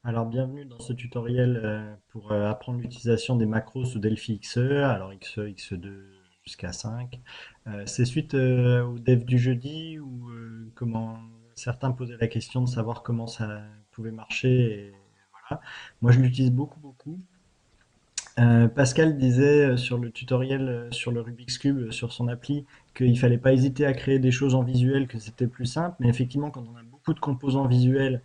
Alors bienvenue dans ce tutoriel pour apprendre l'utilisation des macros sous Delphi XE, alors XE, XE2 jusqu'à 5. C'est suite au dev du jeudi où comment certains posaient la question de savoir comment ça pouvait marcher et voilà. Moi je l'utilise beaucoup. Pascal disait sur le tutoriel sur le Rubik's Cube, sur son appli, qu'il fallait pas hésiter à créer des choses en visuel, que c'était plus simple. Mais effectivement, quand on a beaucoup de composants visuels,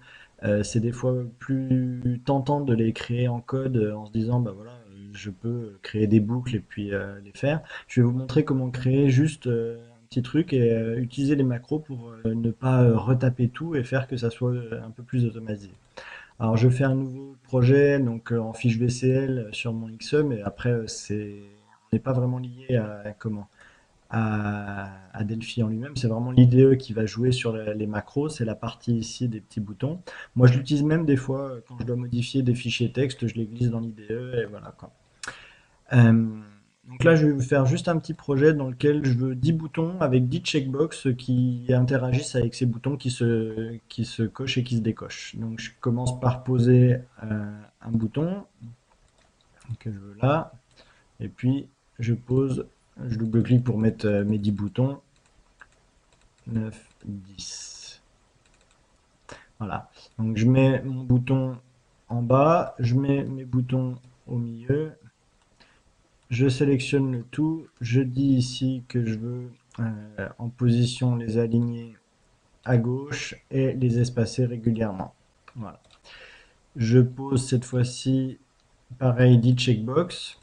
c'est des fois plus tentant de les créer en code en se disant, bah voilà, je peux créer des boucles et puis les faire. Je vais vous montrer comment créer juste un petit truc et utiliser les macros pour ne pas retaper tout et faire que ça soit un peu plus automatisé. Alors je fais un nouveau projet donc en fiche VCL sur mon XE, mais après on n'est pas vraiment lié à comment à Delphi en lui-même. C'est vraiment l'IDE qui va jouer sur les macros. C'est la partie ici des petits boutons. Moi je l'utilise même des fois quand je dois modifier des fichiers texte, je les glisse dans l'IDE et voilà quoi. Euh, donc là, je vais vous faire juste un petit projet dans lequel je veux 10 boutons avec 10 checkbox qui interagissent avec ces boutons qui se cochent et qui se décochent. Donc je commence par poser un bouton que je veux là, et puis je double-clique pour mettre mes 10 boutons, 9, 10. Voilà. Donc je mets mon bouton en bas, je mets mes boutons au milieu. Je sélectionne le tout. Je dis ici que je veux en position les aligner à gauche et les espacer régulièrement. Voilà. Je pose cette fois-ci, pareil, 10 checkbox.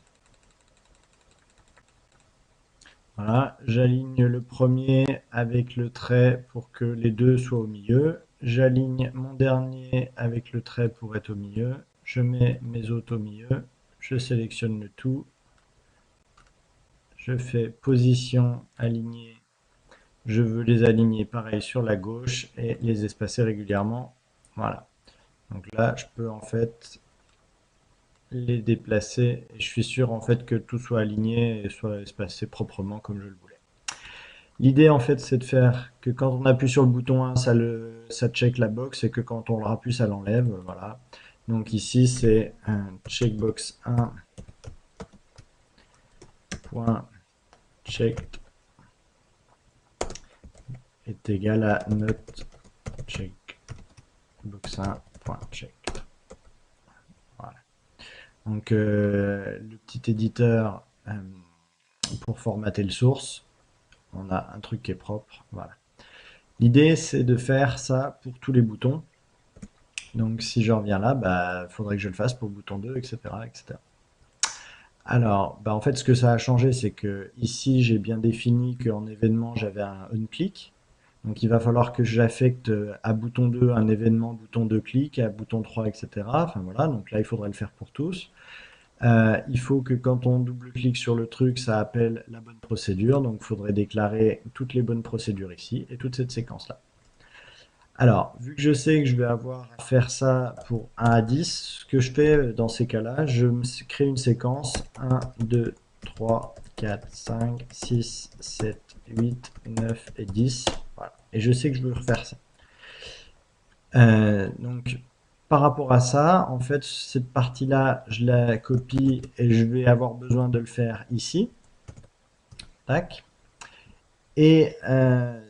Voilà. J'aligne le premier avec le trait pour que les deux soient au milieu. J'aligne mon dernier avec le trait pour être au milieu. Je mets mes autres au milieu. Je sélectionne le tout. Je fais position aligner. Je veux les aligner pareil sur la gauche et les espacer régulièrement. Voilà. Donc là, je peux en fait les déplacer et je suis sûr en fait que tout soit aligné et soit espacé proprement comme je le voulais. L'idée en fait, c'est de faire que quand on appuie sur le bouton 1, ça check la box et que quand on le rappuie, ça l'enlève. Voilà. Donc ici, c'est un checkbox 1 point checked est égal à not checkbox 1 point checked. Voilà. Donc le petit éditeur pour formater le source, on a un truc qui est propre. Voilà. L'idée c'est de faire ça pour tous les boutons. Donc si je reviens là, bah, faudrait que je le fasse pour le bouton 2, etc. etc. Alors, bah, en fait, ce que ça a changé, c'est que ici, j'ai bien défini qu'en événement, j'avais un on-click. Donc, il va falloir que j'affecte à bouton 2 un événement bouton 2 clic, à bouton 3, etc. Enfin voilà, donc là, il faudrait le faire pour tous. Il faut que quand on double-clique sur le truc, ça appelle la bonne procédure. Donc, il faudrait déclarer toutes les bonnes procédures ici et toute cette séquence-là. Alors, vu que je sais que je vais avoir à faire ça pour 1 à 10, ce que je fais dans ces cas-là, je me crée une séquence 1, 2, 3, 4, 5, 6, 7, 8, 9 et 10. Voilà. Et je sais que je veux refaire ça. Donc, par rapport à ça, en fait, cette partie-là, je la copie et je vais avoir besoin de le faire ici. Tac. Et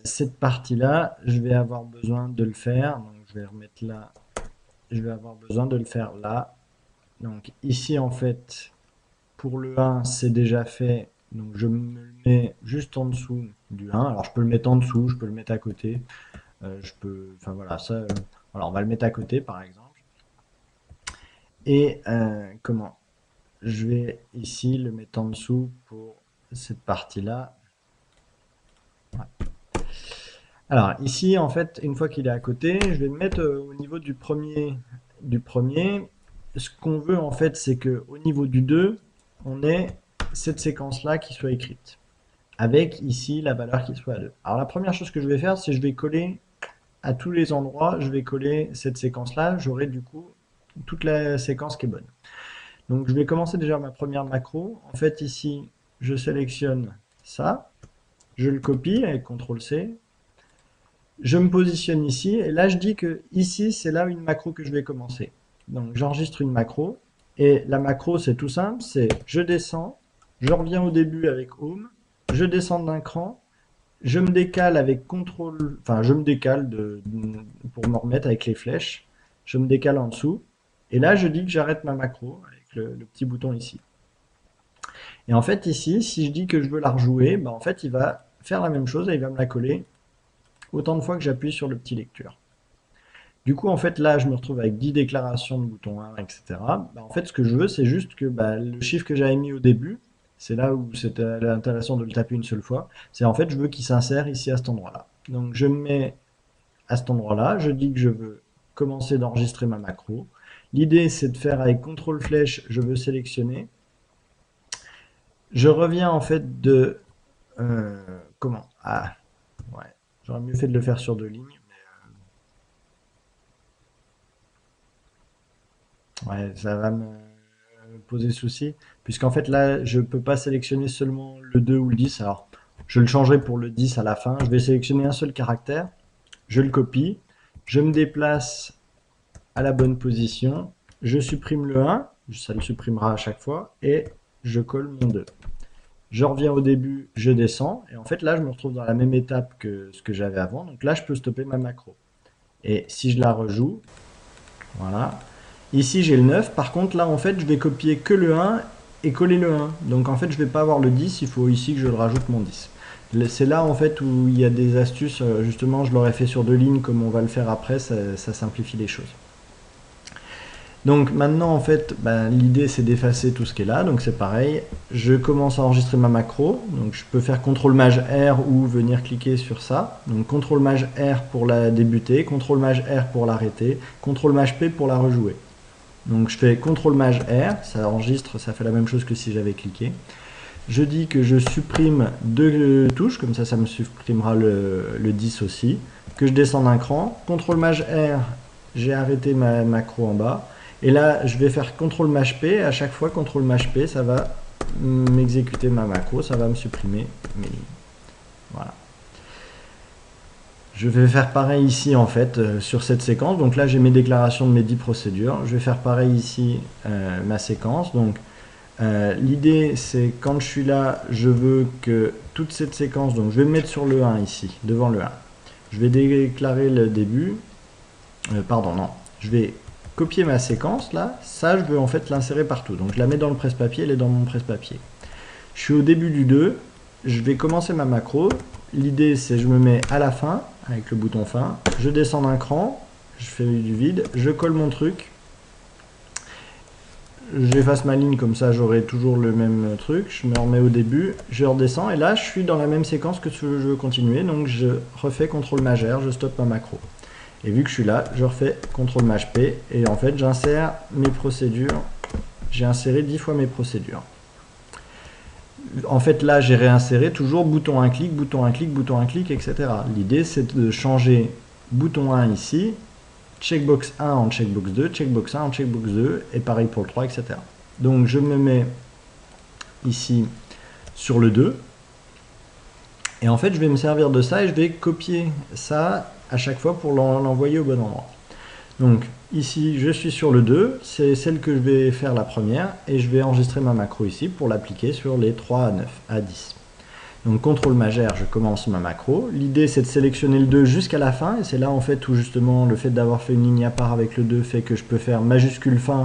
cette partie-là, je vais avoir besoin de le faire. Donc, je vais remettre là. Je vais avoir besoin de le faire là. Donc, ici, en fait, pour le 1, c'est déjà fait. Donc, je me le mets juste en dessous du 1. Alors, je peux le mettre en dessous, je peux le mettre à côté. Je peux. Enfin, voilà, ça. Voilà, on va le mettre à côté, par exemple. Et comment? Je vais ici le mettre en dessous pour cette partie-là. Ouais. Alors ici, en fait, une fois qu'il est à côté, je vais le mettre au niveau du premier. Ce qu'on veut en fait, c'est que au niveau du 2, on ait cette séquence-là qui soit écrite, avec ici la valeur qui soit à 2. Alors la première chose que je vais faire, c'est que je vais coller à tous les endroits, je vais coller cette séquence-là, j'aurai du coup toute la séquence qui est bonne. Donc je vais commencer déjà ma première macro. En fait ici, je sélectionne ça, je le copie avec CTRL-C, je me positionne ici et là je dis que ici c'est là une macro que je vais commencer. Donc j'enregistre une macro. Et la macro, c'est tout simple, c'est je descends, je reviens au début avec Home, je descends d'un cran, je me décale avec contrôle, enfin je me décale pour me remettre avec les flèches, je me décale en dessous, et là je dis que j'arrête ma macro avec le petit bouton ici. Et en fait ici, si je dis que je veux la rejouer, bah, en fait il va faire la même chose et il va me la coller autant de fois que j'appuie sur le petit lecteur. Du coup, en fait, là, je me retrouve avec 10 déclarations de bouton 1, etc. Bah, en fait, ce que je veux, c'est juste que bah, le chiffre que j'avais mis au début, c'est là où c'était intéressant de le taper une seule fois, c'est en fait, je veux qu'il s'insère ici à cet endroit-là. Donc, je me mets à cet endroit-là, je dis que je veux commencer d'enregistrer ma macro. L'idée, c'est de faire avec CTRL flèche, je veux sélectionner. Je reviens en fait de... comment? Ah, ouais. J'aurais mieux fait de le faire sur 2 lignes. Ouais, ça va me poser souci, puisqu'en fait là, je peux pas sélectionner seulement le 2 ou le 10. Alors, je le changerai pour le 10 à la fin. Je vais sélectionner un seul caractère, je le copie, je me déplace à la bonne position, je supprime le 1, ça le supprimera à chaque fois, et je colle mon 2. Je reviens au début, je descends, et en fait là, je me retrouve dans la même étape que ce que j'avais avant. Donc là, je peux stopper ma macro. Et si je la rejoue, voilà. Ici, j'ai le 9. Par contre, là, en fait, je vais copier que le 1 et coller le 1. Donc, en fait, je ne vais pas avoir le 10. Il faut ici que je le rajoute mon 10. C'est là, en fait, où il y a des astuces. Justement, je l'aurais fait sur 2 lignes, comme on va le faire après. Ça simplifie les choses. Donc, maintenant, en fait, ben, l'idée, c'est d'effacer tout ce qui est là. Donc, c'est pareil. Je commence à enregistrer ma macro. Donc, je peux faire CTRL-MAJ-R ou venir cliquer sur ça. Donc, CTRL-MAJ-R pour la débuter, CTRL-MAJ-R pour l'arrêter, CTRL-MAJ-P pour la rejouer. Donc je fais CTRL-MAJ-R, ça enregistre, ça fait la même chose que si j'avais cliqué. Je dis que je supprime 2 touches, comme ça me supprimera le 10 aussi. Que je descends d'un cran, CTRL-MAJ-R, j'ai arrêté ma macro en bas. Et là, je vais faire CTRL-MAJ-P, à chaque fois CTRL-MAJ-P, ça va m'exécuter ma macro, ça va me supprimer mes lignes. Voilà. Je vais faire pareil ici en fait sur cette séquence. Donc là j'ai mes déclarations de mes 10 procédures. Je vais faire pareil ici ma séquence. Donc l'idée c'est quand je suis là, je veux que toute cette séquence, donc je vais me mettre sur le 1 ici, devant le 1. Je vais déclarer le début. Pardon, non. Je vais copier ma séquence là. Ça je veux en fait l'insérer partout. Donc je la mets dans le presse-papier, elle est dans mon presse-papier. Je suis au début du 2. Je vais commencer ma macro. L'idée c'est je me mets à la fin avec le bouton fin, je descends d'un cran, je fais du vide, je colle mon truc, j'efface ma ligne comme ça j'aurai toujours le même truc, je me remets au début, je redescends et là je suis dans la même séquence que je veux continuer, donc je refais CTRL-MAJ-R, je stoppe ma macro. Et vu que je suis là, je refais CTRL-MAJ-P et en fait j'insère mes procédures, j'ai inséré 10 fois mes procédures. En fait, là, j'ai réinséré toujours bouton un clic, bouton un clic, bouton un clic, etc. L'idée, c'est de changer bouton 1 ici, checkbox 1 en checkbox 2, checkbox 1 en checkbox 2, et pareil pour le 3, etc. Donc, je me mets ici sur le 2, et en fait, je vais me servir de ça et je vais copier ça à chaque fois pour l'envoyer au bon endroit. Donc, ici, je suis sur le 2, c'est celle que je vais faire la première, et je vais enregistrer ma macro ici pour l'appliquer sur les 3 à 9, à 10. Donc, CTRL-MAJ-R, je commence ma macro. L'idée, c'est de sélectionner le 2 jusqu'à la fin, et c'est là, en fait, où justement, le fait d'avoir fait une ligne à part avec le 2 fait que je peux faire majuscule fin,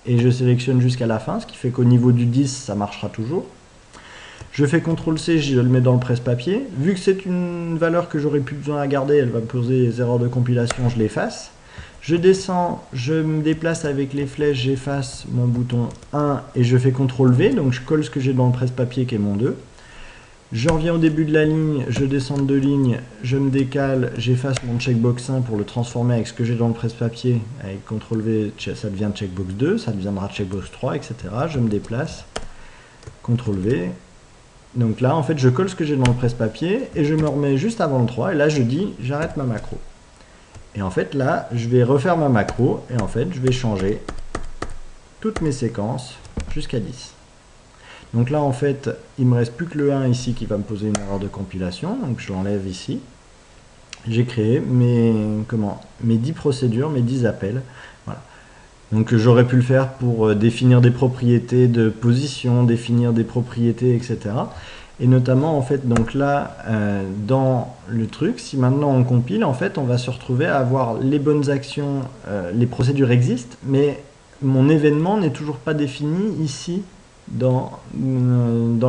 et je sélectionne jusqu'à la fin, ce qui fait qu'au niveau du 10, ça marchera toujours. Je fais CTRL-C, je le mets dans le presse-papier. Vu que c'est une valeur que j'aurais plus besoin à garder, elle va me poser des erreurs de compilation, je l'efface. Je descends, je me déplace avec les flèches, j'efface mon bouton 1 et je fais CTRL-V, donc je colle ce que j'ai dans le presse-papier qui est mon 2. Je reviens au début de la ligne, je descends de 2 lignes, je me décale, j'efface mon checkbox 1 pour le transformer avec ce que j'ai dans le presse-papier. Avec CTRL-V, ça devient checkbox 2, ça deviendra checkbox 3, etc. Je me déplace, CTRL-V. Donc là, en fait, je colle ce que j'ai dans le presse-papier et je me remets juste avant le 3 et là, je dis j'arrête ma macro. Et en fait, là, je vais refaire ma macro et en fait, je vais changer toutes mes séquences jusqu'à 10. Donc là, en fait, il ne me reste plus que le 1 ici qui va me poser une erreur de compilation. Donc je l'enlève ici. J'ai créé mes 10 procédures, mes 10 appels. Voilà. Donc j'aurais pu le faire pour définir des propriétés de position, définir des propriétés, etc. Et notamment, en fait, donc là, dans le truc, si maintenant on compile, en fait, on va se retrouver à avoir les bonnes actions, les procédures existent, mais mon événement n'est toujours pas défini ici dans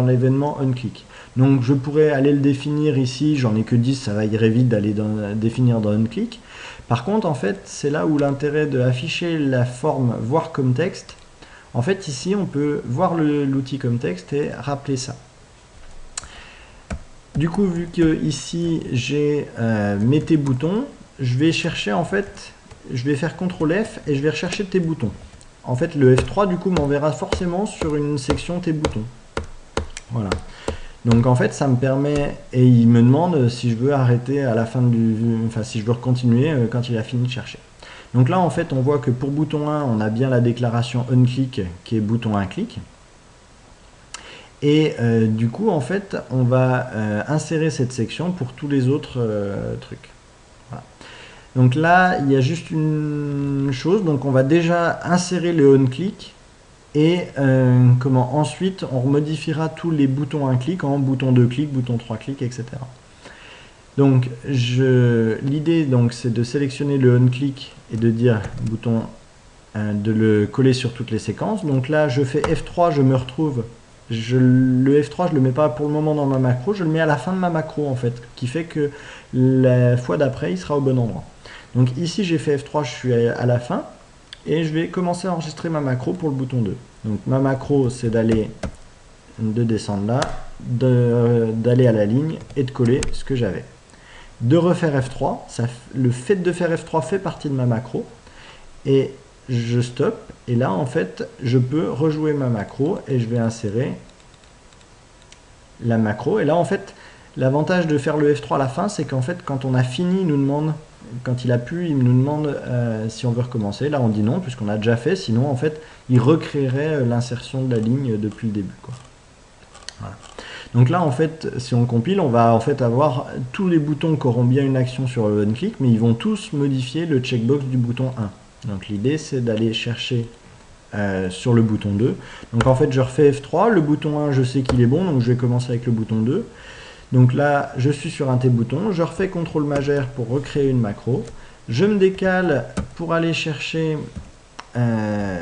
l'événement onClick. Donc je pourrais aller le définir ici, j'en ai que 10, ça va irait vite d'aller définir dans onClick. Par contre, en fait, c'est là où l'intérêt d'afficher la forme voir comme texte. En fait, ici, on peut voir l'outil comme texte et rappeler ça. Du coup, vu que ici j'ai mes tes boutons, je vais chercher en fait, je vais faire CTRL F et je vais rechercher tes boutons. En fait, le F3 du coup m'enverra forcément sur une section tes boutons. Voilà. Donc en fait, ça me permet, et il me demande si je veux arrêter à la fin enfin si je veux continuer quand il a fini de chercher. Donc là, en fait, on voit que pour bouton 1, on a bien la déclaration onClick qui est bouton 1 clic. Et du coup, en fait, on va insérer cette section pour tous les autres trucs. Voilà. Donc là, il y a juste une chose. Donc on va déjà insérer le onClick. Et ensuite, on remodifiera tous les boutons 1 clic en bouton 2 clic, bouton 3 clic, etc. Donc l'idée c'est de sélectionner le onClick et de dire bouton de le coller sur toutes les séquences. Donc là, je fais F3, je me retrouve. Le F3, je le mets pas pour le moment dans ma macro, je le mets à la fin de ma macro en fait, qui fait que la fois d'après, il sera au bon endroit. Donc ici, j'ai fait F3, je suis à la fin, et je vais commencer à enregistrer ma macro pour le bouton 2. Donc ma macro, c'est de descendre là, d'aller à la ligne et de coller ce que j'avais. De refaire F3, le fait de faire F3 fait partie de ma macro, et je stoppe, et là en fait je peux rejouer ma macro et je vais insérer la macro. Et là en fait l'avantage de faire le F3 à la fin, c'est qu'en fait quand on a fini, il nous demande, quand il a pu, il nous demande si on veut recommencer. Là on dit non puisqu'on a déjà fait, sinon en fait il recréerait l'insertion de la ligne depuis le début, quoi. Voilà. Donc là en fait si on compile, on va en fait avoir tous les boutons qui auront bien une action sur le onClick, mais ils vont tous modifier le checkbox du bouton 1. Donc l'idée c'est d'aller chercher sur le bouton 2. Donc en fait je refais F3, le bouton 1 je sais qu'il est bon, donc je vais commencer avec le bouton 2. Donc là je suis sur un T bouton, je refais CTRL majeur pour recréer une macro. Je me décale pour aller chercher la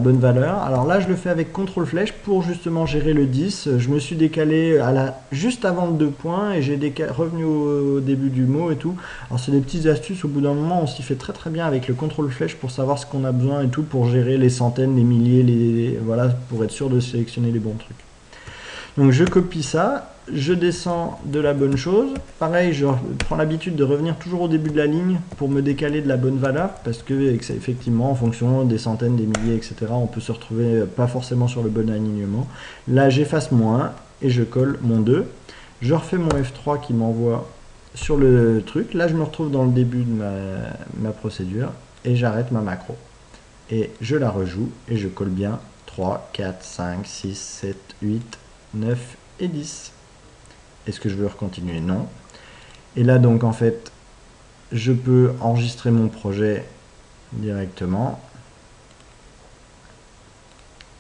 bonne valeur. Alors là je le fais avec CTRL flèche pour justement gérer le 10. Je me suis décalé juste avant le 2 points et j'ai revenu au début du mot et tout. Alors c'est des petites astuces, au bout d'un moment on s'y fait très très bien avec le CTRL flèche pour savoir ce qu'on a besoin et tout, pour gérer les centaines, les milliers, voilà, pour être sûr de sélectionner les bons trucs. Donc je copie ça, je descends de la bonne chose. Pareil, je prends l'habitude de revenir toujours au début de la ligne pour me décaler de la bonne valeur, parce que effectivement, en fonction des centaines, des milliers, etc., on peut se retrouver pas forcément sur le bon alignement. Là, j'efface mon 1 et je colle mon 2. Je refais mon F3 qui m'envoie sur le truc. Là, je me retrouve dans le début de ma procédure et j'arrête ma macro. Et je la rejoue et je colle bien 3, 4, 5, 6, 7, 8, 9 et 10. Est-ce que je veux recontinuer? Non. Et là donc en fait je peux enregistrer mon projet directement.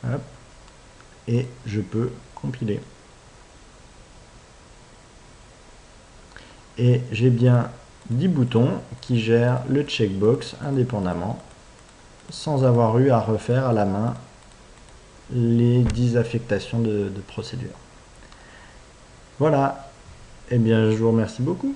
Hop. Et je peux compiler. Et j'ai bien 10 boutons qui gèrent le checkbox indépendamment, sans avoir eu à refaire à la main les 10 affectations de procédure. Voilà. Eh bien, je vous remercie beaucoup.